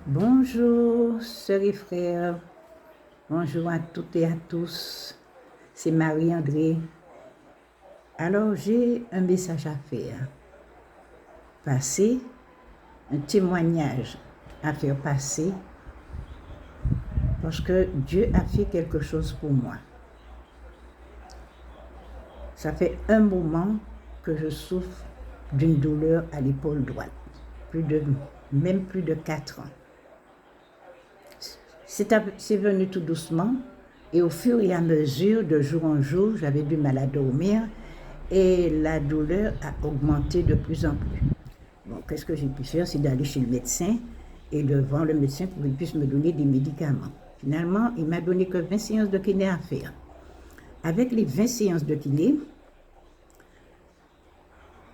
Bonjour, sœurs et frères. Bonjour à toutes et à tous. C'est Marie-André. Alors, j'ai un message à faire. Passer, un témoignage à faire passer parce que Dieu a fait quelque chose pour moi. Ça fait un moment que je souffre d'une douleur à l'épaule droite, même plus de 4 ans. C'est venu tout doucement et au fur et à mesure, de jour en jour, j'avais du mal à dormir et la douleur a augmenté de plus en plus. Bon, qu'est-ce que j'ai pu faire? C'est d'aller chez le médecin et de voir le médecin pour qu'il puisse me donner des médicaments. Finalement, il m'a donné que 20 séances de kiné à faire. Avec les 20 séances de kiné,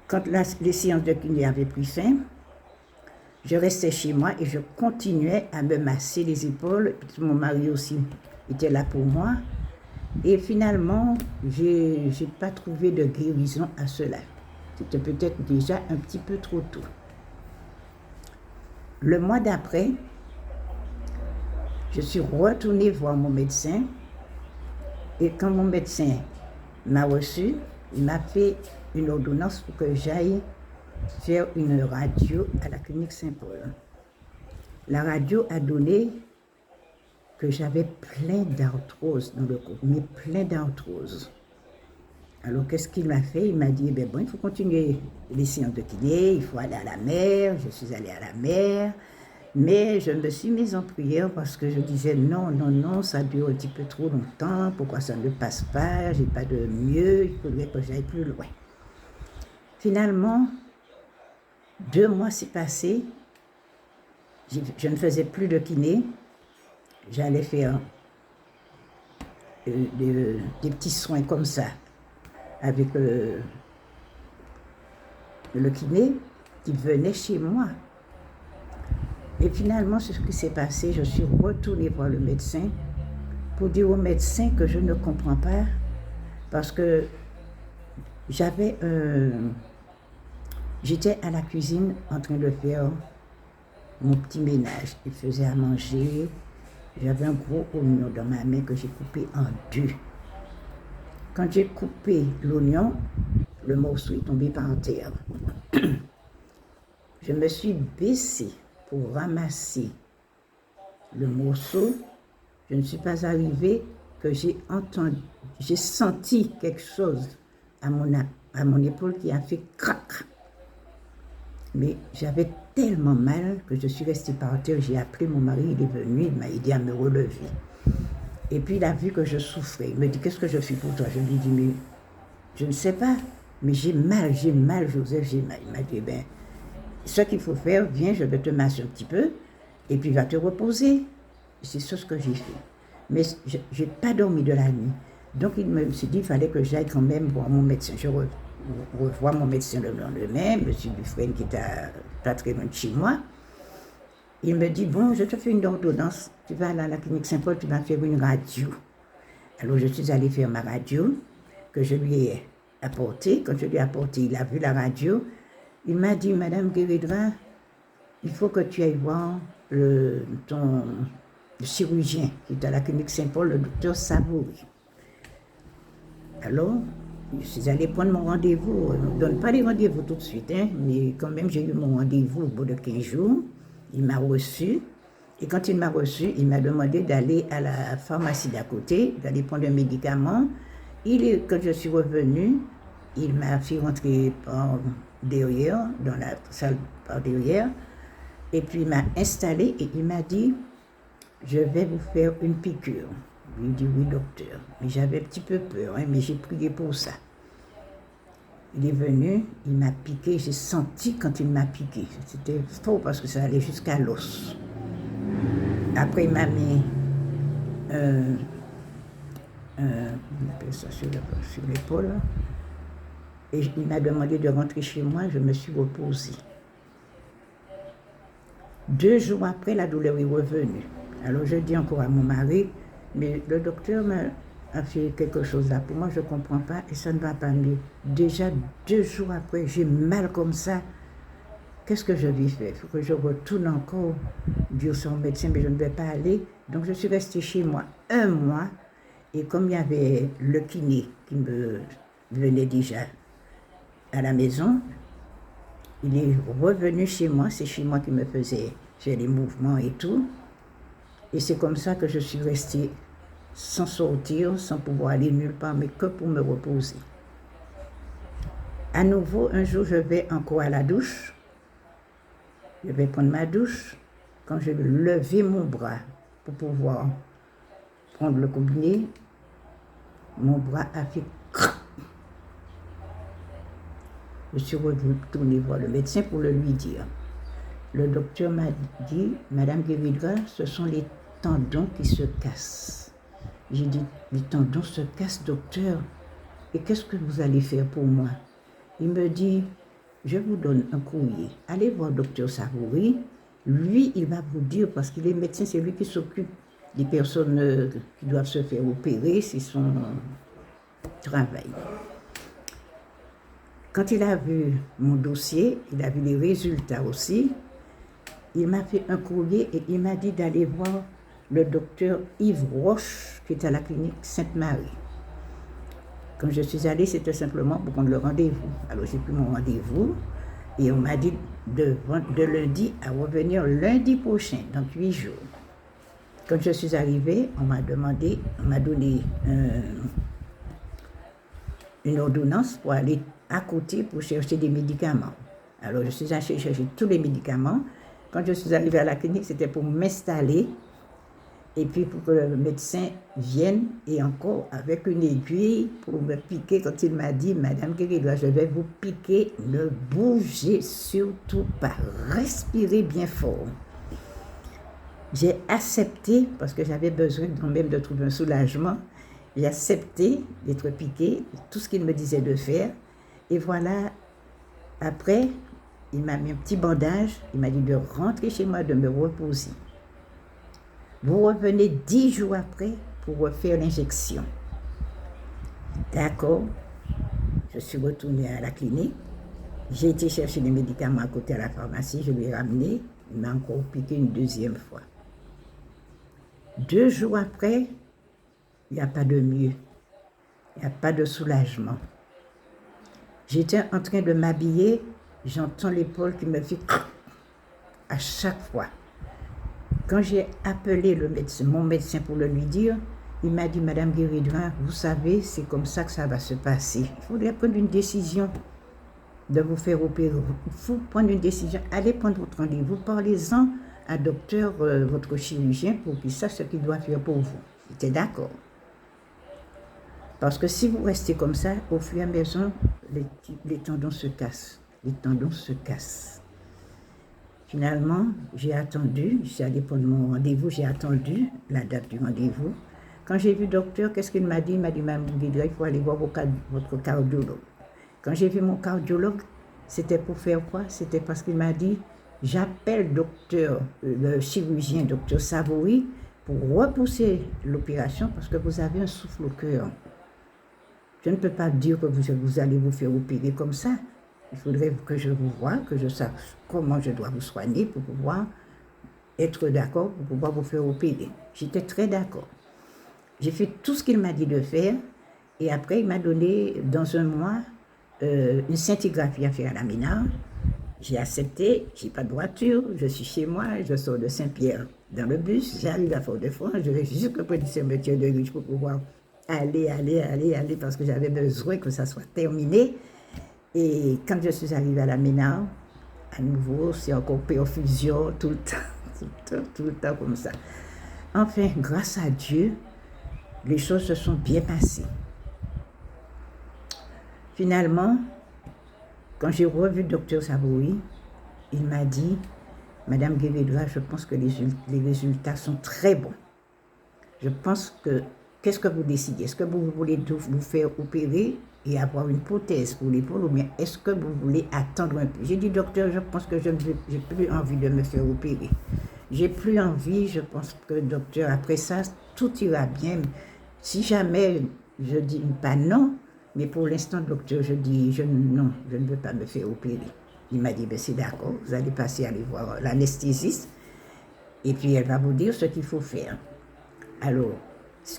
quand les séances de kiné avaient pris fin, je restais chez moi et je continuais à me masser les épaules. Mon mari aussi était là pour moi. Et finalement, je n'ai pas trouvé de guérison à cela. C'était peut-être déjà un petit peu trop tôt. Le mois d'après, je suis retournée voir mon médecin. Et quand mon médecin m'a reçu, il m'a fait une ordonnance pour que j'aille faire une radio à la clinique Saint-Paul. La radio a donné que j'avais plein d'arthrose dans le corps, mais plein d'arthrose. Alors, qu'est-ce qu'il m'a fait? Il m'a dit, bon, il faut continuer les séances de kiné, il faut aller à la mer. Je suis allée à la mer, mais je me suis mise en prière parce que je disais, non, ça dure un petit peu trop longtemps, pourquoi ça ne passe pas, j'ai pas de mieux, il faudrait que j'aille plus loin. Finalement, 2 mois s'est passé, je ne faisais plus de kiné, j'allais faire des petits soins comme ça, avec le kiné qui venait chez moi. Et finalement, ce qui s'est passé, je suis retournée voir le médecin pour dire au médecin que je ne comprends pas parce que j'étais à la cuisine en train de faire mon petit ménage. Il faisait à manger. J'avais un gros oignon dans ma main que j'ai coupé en 2. Quand j'ai coupé l'oignon, le morceau est tombé par terre. Je me suis baissée pour ramasser le morceau. Je ne suis pas arrivée que j'ai senti quelque chose à mon épaule qui a fait crac. Mais j'avais tellement mal que je suis restée par terre. J'ai appelé mon mari, il est venu, il m'a aidé à me relever. Et puis il a vu que je souffrais. Il me dit, qu'est-ce que je fais pour toi? Je lui dis, mais je ne sais pas, mais j'ai mal, Joseph, j'ai mal. Il m'a dit, ce qu'il faut faire, viens, je vais te masser un petit peu, et puis va te reposer. C'est ce que j'ai fait. Mais je n'ai pas dormi de la nuit. Donc il me s'est dit, il fallait que j'aille quand même voir mon médecin. Je revois mon médecin le lendemain, M. Dufresne, qui est pas très loin de chez moi. Il me dit, bon, je te fais une ordonnance, tu vas aller à la clinique Saint-Paul, tu vas faire une radio. Alors je suis allée faire ma radio, que je lui ai apportée. Quand je lui ai apporté, il a vu la radio. Il m'a dit, Madame Guéridra, il faut que tu ailles voir le chirurgien qui est à la clinique Saint-Paul, le docteur Savouri. Alors, je suis allée prendre mon rendez-vous. On ne donne pas les rendez-vous tout de suite, mais quand même, j'ai eu mon rendez-vous au bout de 15 jours. Il m'a reçu. Et quand il m'a reçu, il m'a demandé d'aller à la pharmacie d'à côté, d'aller prendre un médicament. Quand je suis revenue, il m'a fait rentrer par derrière, dans la salle par derrière. Et puis il m'a installé et il m'a dit, je vais vous faire une piqûre. Il dit, oui, docteur. Mais j'avais un petit peu peur, mais j'ai prié pour ça. Il est venu, il m'a piqué, j'ai senti quand il m'a piqué. C'était fort parce que ça allait jusqu'à l'os. Après, il m'a mis on appelle ça sur l'épaule. Et il m'a demandé de rentrer chez moi, je me suis reposée. 2 jours après, la douleur est revenue. Alors je dis encore à mon mari, mais le docteur a fait quelque chose là pour moi, je ne comprends pas et ça ne va pas mieux. Déjà 2 jours après, j'ai mal comme ça, qu'est-ce que je vais faire? Il faut que je retourne encore dire son médecin, mais je ne vais pas aller. Donc je suis restée chez moi un mois. Et comme il y avait le kiné qui me venait déjà à la maison, il est revenu chez moi. C'est chez moi qui me faisait faire les mouvements et tout. Et c'est comme ça que je suis restée sans sortir, sans pouvoir aller nulle part, mais que pour me reposer. À nouveau, un jour, je vais encore à la douche. Je vais prendre ma douche. Quand je levais mon bras pour pouvoir prendre le combiné, mon bras a fait crac. Je suis retournée voir le médecin pour le lui dire. Le docteur m'a dit, Madame Guéridra, ce sont les tendons qui se cassent. J'ai dit, les tendons se cassent, docteur. Et qu'est-ce que vous allez faire pour moi? Il me dit, je vous donne un courrier. Allez voir le docteur Savouri. Lui, il va vous dire, parce qu'il est médecin, c'est lui qui s'occupe des personnes qui doivent se faire opérer, c'est son travail. Quand il a vu mon dossier, il a vu les résultats aussi, il m'a fait un courrier et il m'a dit d'aller voir le docteur Yves Roche, qui est à la clinique Sainte-Marie. Quand je suis allée, c'était simplement pour prendre le rendez-vous. Alors j'ai pris mon rendez-vous et on m'a dit de lundi à revenir lundi prochain, dans 8 jours. Quand je suis arrivée, on m'a donné une ordonnance pour aller à côté pour chercher des médicaments. Alors je suis allée chercher tous les médicaments. Quand je suis arrivée à la clinique, c'était pour m'installer et puis pour que le médecin vienne et encore avec une aiguille pour me piquer. Quand il m'a dit, Madame Guéridra, je vais vous piquer, ne bougez surtout pas, respirez bien fort. J'ai accepté, parce que j'avais besoin quand même de trouver un soulagement, j'ai accepté d'être piqué, tout ce qu'il me disait de faire. Et voilà, après, il m'a mis un petit bandage, il m'a dit de rentrer chez moi, de me reposer. Vous revenez 10 jours après pour refaire l'injection. D'accord, je suis retournée à la clinique, j'ai été chercher les médicaments à côté à la pharmacie, je lui ai ramené, il m'a encore piqué une deuxième fois. 2 jours après, il n'y a pas de mieux, il n'y a pas de soulagement. J'étais en train de m'habiller, j'entends l'épaule qui me fait à chaque fois. Quand j'ai appelé mon médecin pour le lui dire, il m'a dit, Madame Guéridra, vous savez, c'est comme ça que ça va se passer. Il faudrait prendre une décision de vous faire opérer. Il faut prendre une décision. Allez prendre votre rendez-vous, parlez-en à docteur, votre chirurgien, pour qu'il sache ce qu'il doit faire pour vous. J'étais d'accord. Parce que si vous restez comme ça, au fur et à mesure, les tendons se cassent. Les tendons se cassent. Finalement, j'ai attendu, je suis allée prendre mon rendez-vous, j'ai attendu la date du rendez-vous. Quand j'ai vu le docteur, qu'est-ce qu'il m'a dit? Il m'a dit, Mme Guéridra, il faut aller voir votre cardiologue. Quand j'ai vu mon cardiologue, c'était pour faire quoi? C'était parce qu'il m'a dit, j'appelle le chirurgien, docteur Savouri, pour repousser l'opération parce que vous avez un souffle au cœur. Je ne peux pas dire que vous allez vous faire opérer comme ça. Il faudrait que je vous voie, que je sache comment je dois vous soigner pour pouvoir être d'accord, pour pouvoir vous faire opérer. J'étais très d'accord. J'ai fait tout ce qu'il m'a dit de faire et après il m'a donné dans un mois une scintigraphie à faire à la Ménard. J'ai accepté, j'ai pas de voiture, je suis chez moi, je sors de Saint-Pierre dans le bus, j'arrive à Fort-de-France, je vais jusqu'au petit cimetière de Riche pour pouvoir aller, parce que j'avais besoin que ça soit terminé. Et quand je suis arrivée à la Ménard, à nouveau, c'est encore perfusion, tout le temps comme ça. Enfin, grâce à Dieu, les choses se sont bien passées. Finalement, quand j'ai revu le docteur Savouri, il m'a dit, Madame Guéridra, je pense que les résultats sont très bons. Je pense que, qu'est-ce que vous décidez? Est-ce que vous voulez vous faire opérer et avoir une prothèse pour l'épaule ou bien est-ce que vous voulez attendre un peu? J'ai dit, docteur, je pense que j'ai plus envie de me faire opérer. J'ai plus envie, je pense que, docteur, après ça, tout ira bien. Si jamais je dis pas non, mais pour l'instant, docteur, je dis non, je ne veux pas me faire opérer. Il m'a dit, ben c'est d'accord, vous allez passer aller voir l'anesthésiste et puis elle va vous dire ce qu'il faut faire. Alors,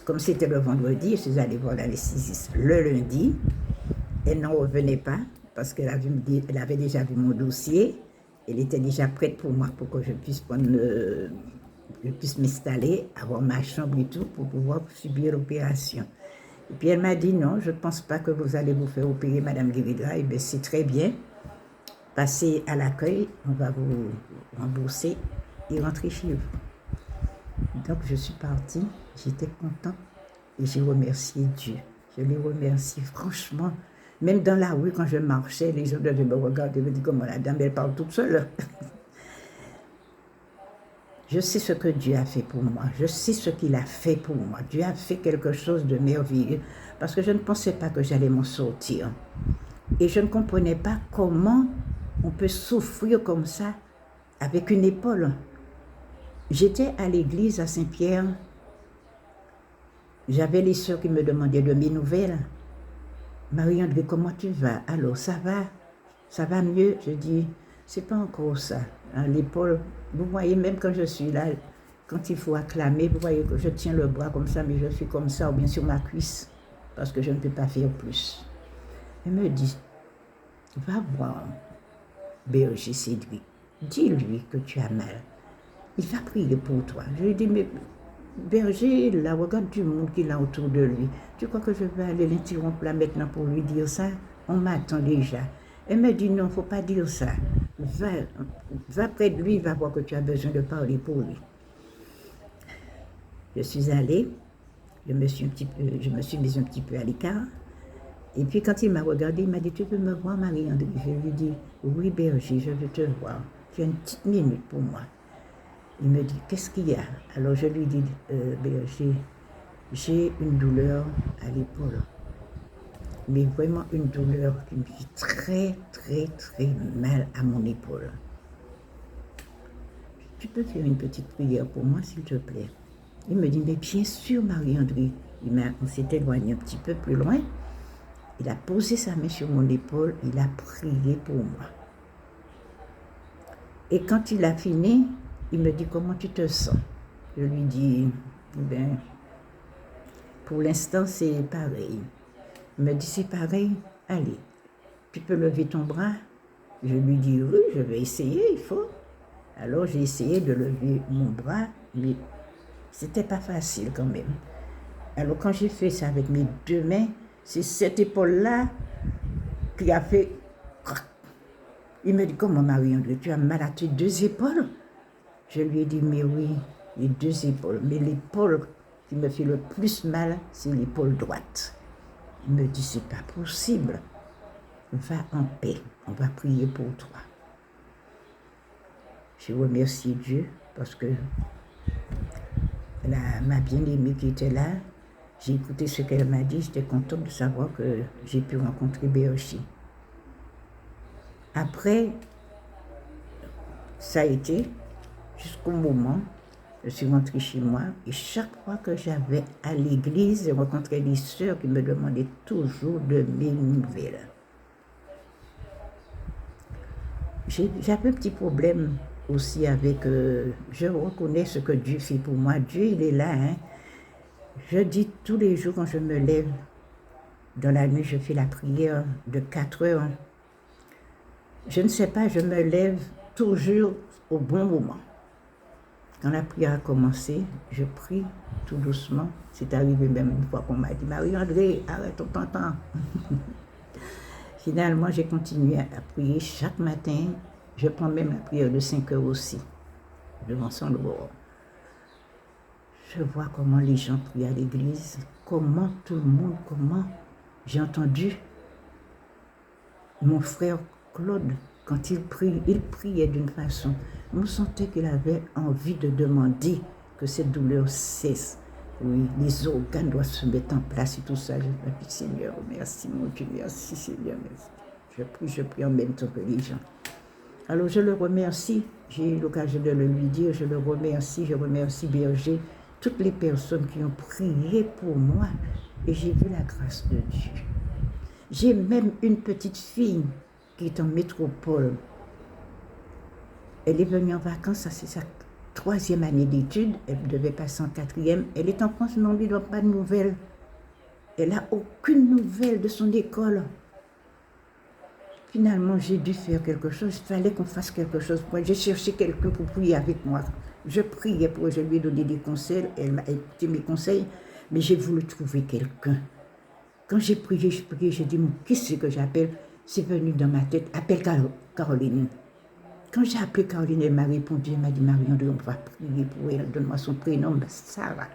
comme c'était le vendredi, je suis allée voir l'anesthésiste le lundi. Elle n'en revenait pas parce qu'elle avait déjà vu mon dossier. Elle était déjà prête pour moi pour que je puisse m'installer, avoir ma chambre et tout pour pouvoir subir l'opération. Et puis elle m'a dit non, je ne pense pas que vous allez vous faire opérer, Madame Guéridra. Et bien c'est très bien. Passez à l'accueil, on va vous rembourser et rentrer chez vous. Donc je suis partie, j'étais contente et j'ai remercié Dieu. Je l'ai remercié franchement. Même dans la rue, quand je marchais, les gens devaient me regarder et me dire comment la dame, elle parle toute seule. Je sais ce que Dieu a fait pour moi. Je sais ce qu'il a fait pour moi. Dieu a fait quelque chose de merveilleux parce que je ne pensais pas que j'allais m'en sortir. Et je ne comprenais pas comment on peut souffrir comme ça avec une épaule. J'étais à l'église à Saint-Pierre. J'avais les sœurs qui me demandaient de mes nouvelles. Marie-André, comment tu vas? Alors, ça va mieux? Je dis, c'est pas encore ça. L'épaule, vous voyez, même quand je suis là, quand il faut acclamer, vous voyez que je tiens le bras comme ça, mais je suis comme ça, ou bien sur ma cuisse, parce que je ne peux pas faire plus. Elle me dit, va voir Berger Cédric, dis-lui que tu as mal. Il va prier pour toi. Je lui dis, mais Berger, là, regarde du monde qu'il a autour de lui. Tu crois que je vais aller l'interrompre là maintenant pour lui dire ça? On m'attend déjà. Elle me dit, non, il ne faut pas dire ça. Va près de lui, il va voir que tu as besoin de parler pour lui. Je suis allée, je me suis mise un petit peu à l'écart. Et puis quand il m'a regardé, il m'a dit, tu peux me voir, Marie-André? Je lui ai dit, oui, Berger, je veux te voir. Tu as une petite minute pour moi. Il me dit, qu'est-ce qu'il y a? Alors je lui dis, Berger, j'ai une douleur à l'épaule. Mais vraiment une douleur qui me fait très, très, très mal à mon épaule. Tu peux faire une petite prière pour moi, s'il te plaît? Il me dit, mais bien sûr, Marie-André. On s'est éloigné un petit peu plus loin. Il a posé sa main sur mon épaule, il a prié pour moi. Et quand il a fini, il me dit, comment tu te sens? Je lui dis, ben, pour l'instant, c'est pareil. Il me dit, c'est pareil, allez, tu peux lever ton bras? Je lui dis, oui, je vais essayer, il faut. Alors, j'ai essayé de lever mon bras, mais c'était pas facile quand même. Alors, quand j'ai fait ça avec mes deux mains, c'est cette épaule-là qui a fait crac. Il me dit, comment Marie-André, tu as mal à tes deux épaules? Je lui ai dit, mais oui, les deux épaules. Mais l'épaule qui me fait le plus mal, c'est l'épaule droite. Il me dit, c'est pas possible. Va en paix, on va prier pour toi. Je remercie Dieu parce que ma bien-aimée qui était là, j'ai écouté ce qu'elle m'a dit, j'étais contente de savoir que j'ai pu rencontrer Berger. Après, ça a été jusqu'au moment, je suis rentrée chez moi et chaque fois que j'avais à l'église, je rencontrais des sœurs qui me demandaient toujours de mes nouvelles. J'avais un petit problème aussi avec, je reconnais ce que Dieu fait pour moi. Dieu, il est là. Hein. Je dis tous les jours quand je me lève, dans la nuit, je fais la prière de 4 heures. Je ne sais pas, je me lève toujours au bon moment. Quand la prière a commencé, je prie tout doucement. C'est arrivé même une fois qu'on m'a dit, Marie-André, arrête, on t'entend. Finalement, j'ai continué à prier chaque matin. Je prends même la prière de 5 heures aussi, devant son dehors. Je vois comment les gens prient à l'église, comment tout le monde, comment j'ai entendu mon frère Claude, quand il priait d'une façon. Je me sentais qu'il avait envie de demander que cette douleur cesse. Oui, les organes doivent se mettre en place et tout ça. Je me dis, Seigneur, merci mon Dieu, merci Seigneur, merci. Je prie en même temps que les gens. Alors je le remercie, j'ai eu l'occasion de le lui dire, je remercie Berger, toutes les personnes qui ont prié pour moi et j'ai vu la grâce de Dieu. J'ai même une petite fille qui est en métropole, Elle est venue en vacances, ça c'est sa 3e année d'études, elle devait passer en 4e. Elle est en France, mais on ne lui donne pas de nouvelles. Elle n'a aucune nouvelle de son école. Finalement, j'ai dû faire quelque chose. Il fallait qu'on fasse quelque chose. Moi, j'ai cherché quelqu'un pour prier avec moi. Je priais pour elle, je lui ai donné des conseils. Elle m'a écouté mes conseils, mais j'ai voulu trouver quelqu'un. Quand j'ai prié, j'ai dit, qu'est-ce que j'appelle? C'est venu dans ma tête, appelle Caroline. Quand j'ai appelé Caroline, elle m'a répondu, elle m'a dit, Marion, on va prier pour elle. Donne-moi son prénom, Sarah.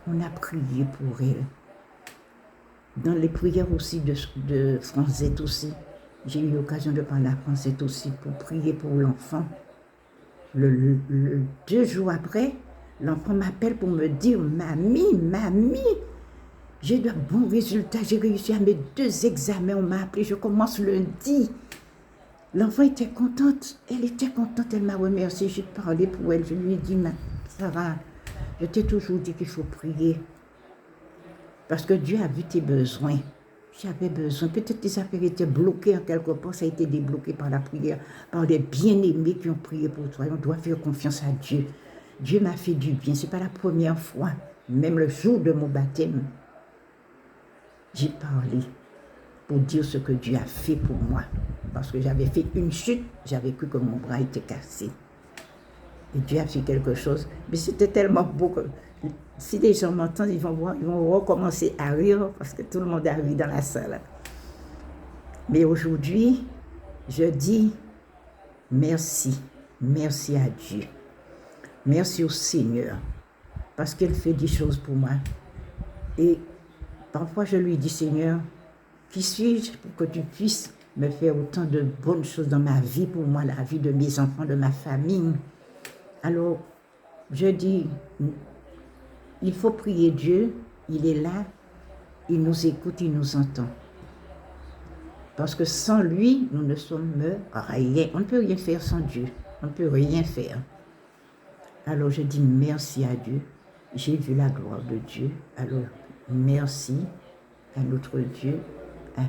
On a prié pour elle. Dans les prières aussi de Francette aussi, j'ai eu l'occasion de parler à Francette aussi pour prier pour l'enfant. 2 jours après, l'enfant m'appelle pour me dire, mamie, j'ai de bons résultats, j'ai réussi à mes 2 examens, on m'a appelé, je commence lundi. L'enfant était contente, elle était contente, elle m'a remercié, j'ai parlé pour elle, je lui ai dit, Sarah, je t'ai toujours dit qu'il faut prier. Parce que Dieu a vu tes besoins. J'avais besoin. Peut-être tes affaires étaient bloquées en quelque part. Ça a été débloqué par la prière, par des bien-aimés qui ont prié pour toi. On doit faire confiance à Dieu. Dieu m'a fait du bien. Ce n'est pas la première fois. Même le jour de mon baptême, j'ai parlé pour dire ce que Dieu a fait pour moi. Parce que j'avais fait une chute. J'avais cru que mon bras était cassé. Et Dieu a fait quelque chose. Mais c'était tellement beau que si les gens m'entendent, ils vont recommencer à rire parce que tout le monde a ri dans la salle. Mais aujourd'hui, je dis merci. Merci à Dieu. Merci au Seigneur parce qu'il fait des choses pour moi. Et parfois, je lui dis, Seigneur, qui suis-je pour que tu puisses me faire autant de bonnes choses dans ma vie, pour moi, la vie de mes enfants, de ma famille. Alors, je dis, il faut prier Dieu, il est là, il nous écoute, il nous entend. Parce que sans lui, nous ne sommes rien. On ne peut rien faire sans Dieu. On ne peut rien faire. Alors je dis merci à Dieu. J'ai vu la gloire de Dieu. Alors merci à notre Dieu. Amen.